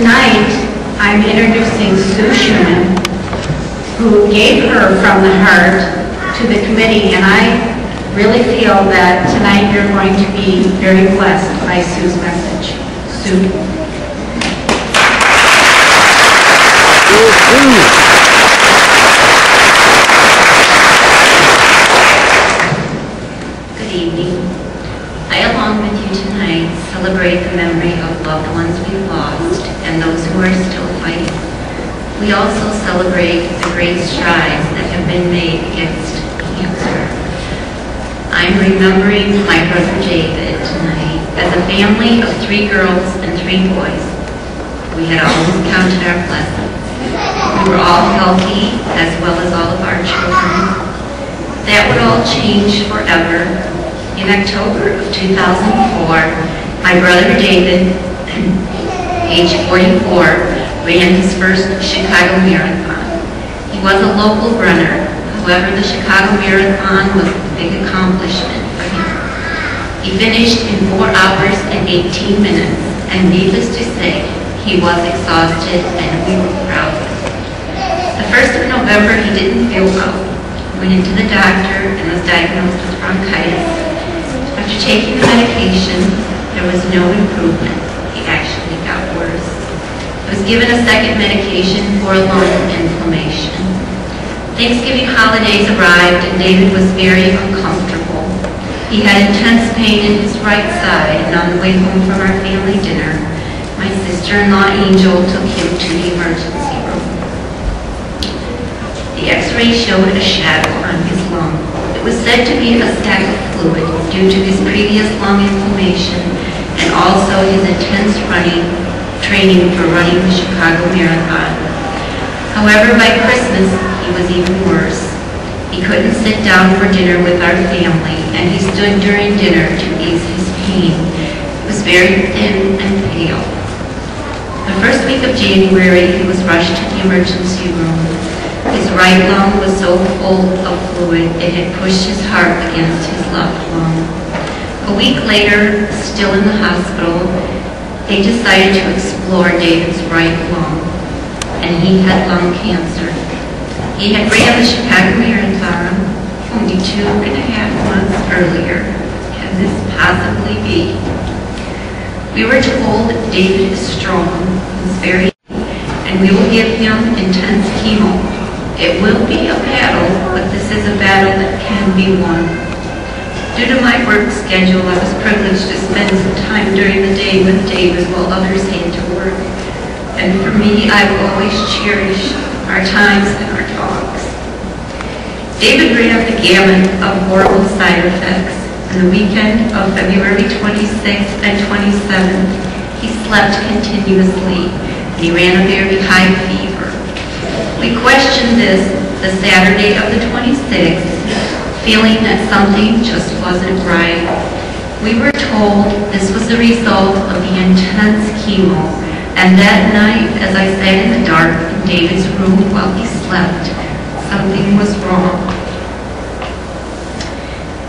tonight, I'm introducing Schuemann, who gave her from the heart to the committee, and I really feel that tonight you're going to be very blessed by Sue's message. Sue. Good evening. I, along with you tonight, celebrate the memory of loved ones we've lost and those who are still fighting. We also celebrate the great strides that have been made against cancer. I'm remembering my brother David tonight. As a family of 3 girls and 3 boys, we had always counted our blessings. We were all healthy, as well as all of our children. That would all change forever. In October of 2004, my brother David, age 44, ran his first Chicago Marathon. He was a local runner. However, the Chicago Marathon was a big accomplishment for him. He finished in 4 hours and 18 minutes, and needless to say, he was exhausted and we were proud of him. The 1st of November, he didn't feel well. Went into the doctor and was diagnosed with bronchitis. After taking the medication, there was no improvement. He actually got worse. He was given a second medication for a lung inflammation. Thanksgiving holidays arrived and David was very uncomfortable. He had intense pain in his right side, and on the way home from our family dinner, my sister-in-law Angel took him to the emergency room. The x-ray showed a shadow on his lung. It was said to be a sac of fluid due to his previous lung inflammation and also his intense training for running the Chicago Marathon. However, by Christmas, he was even worse. He couldn't sit down for dinner with our family, and he stood during dinner to ease his pain. He was very thin and pale. The first week of January, he was rushed to the emergency room. His right lung was so full of fluid, it had pushed his heart against his left lung. A week later, still in the hospital, they decided to explore David's right lung, and he had lung cancer. He had ran the Chicago Marathon only 2.5 months earlier. Can this possibly be? We were told David is strong, he's very, and we will give him intense chemo. It will be a battle, but this is a battle that can be won. Due to my work schedule, I was privileged to spend some time during the day with David while others had to work. And for me, I will always cherish our times and our talks. David ran the gamut of horrible side effects. On the weekend of February 26th and 27th, he slept continuously, and he ran a very high fever. We questioned this the Saturday of the 26th, feeling that something just wasn't right. We were told this was the result of the intense chemo, and that night, as I sat in the dark in David's room while he slept, something was wrong.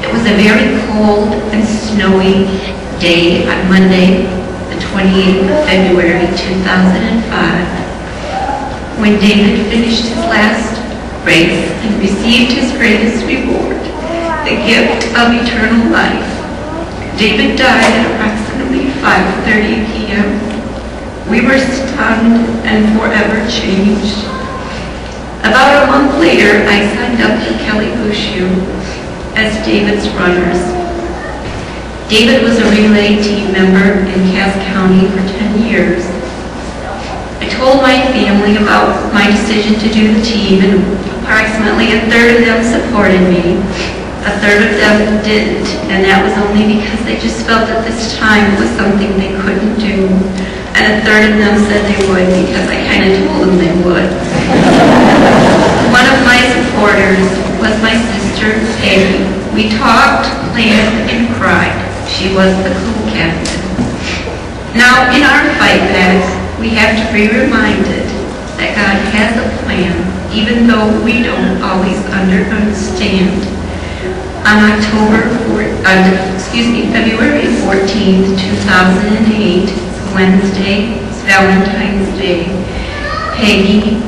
It was a very cold and snowy day on Monday, the 28th of February, 2005. When David finished his last race and received his greatest reward, the gift of eternal life. David died at approximately 5:30 p.m. We were stunned and forever changed. About a month later, I signed up for Kelly Bushu as David's runners. David was a relay team member in Cass County for 10 years. I told my family about my decision to do the team, and approximately a third of them supported me. A third of them didn't, and that was only because they just felt at this time it was something they couldn't do. And a third of them said they would because I kind of told them they would. One of my supporters was my sister, Peggy. We talked, planned, and cried. She was the co-captain. Now, in our fight back, we have to be reminded that God has a plan, even though we don't always understand. On February 14th, 2008, Wednesday, it's Valentine's Day, Peggy,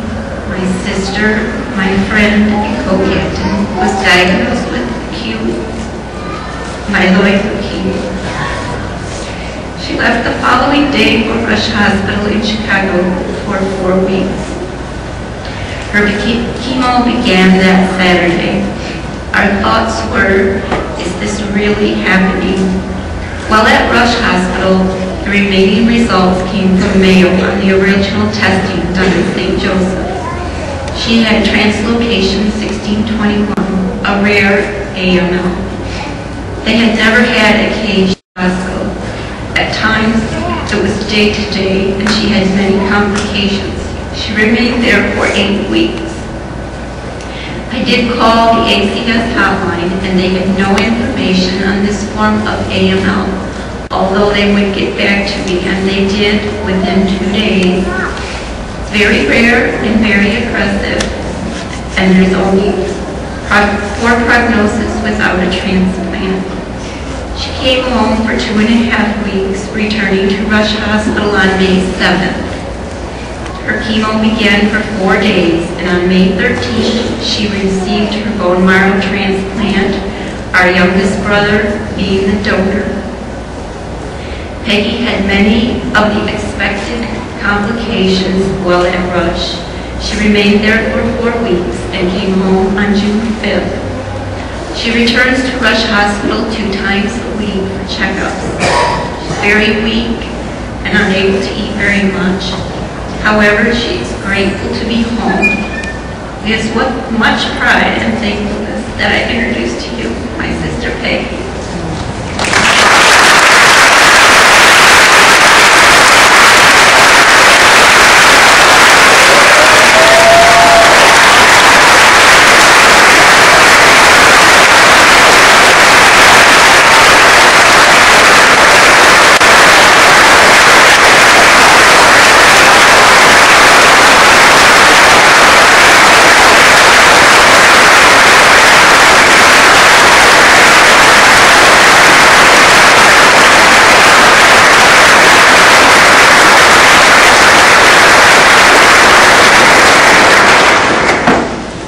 my sister, my friend, and co-captain, was diagnosed with acute myeloid leukemia. She left the following day for Rush Hospital in Chicago for 4 weeks. Her chemo began that Saturday. Our thoughts were, is this really happening? While at Rush Hospital, the remaining results came from Mayo on the original testing done at St. Joseph. She had translocation 1621, a rare AML. They had never had a cage hospital. At times, it was day to day, and she had many complications. She remained there for 8 weeks. I did call the ACS hotline, and they had no information on this form of AML, although they would get back to me, and they did within 2 days. It's very rare and very aggressive, and there's only poor prognosis without a transplant. She came home for 2.5 weeks, returning to Rush Hospital on May 7th. Her chemo began for 4 days, and on May 13th, she received her bone marrow transplant, our youngest brother being the donor. Peggy had many of the expected complications while at Rush. She remained there for 4 weeks and came home on June 5th. She returns to Rush Hospital 2 times a week for checkups. She's very weak and unable to eat very much. However, she is grateful to be home. It is with much pride and thankfulness that I introduce to you my sister Peggy.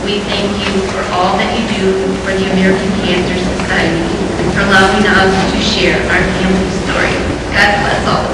We thank you for all that you do for the American Cancer Society and for allowing us to share our family story. God bless all.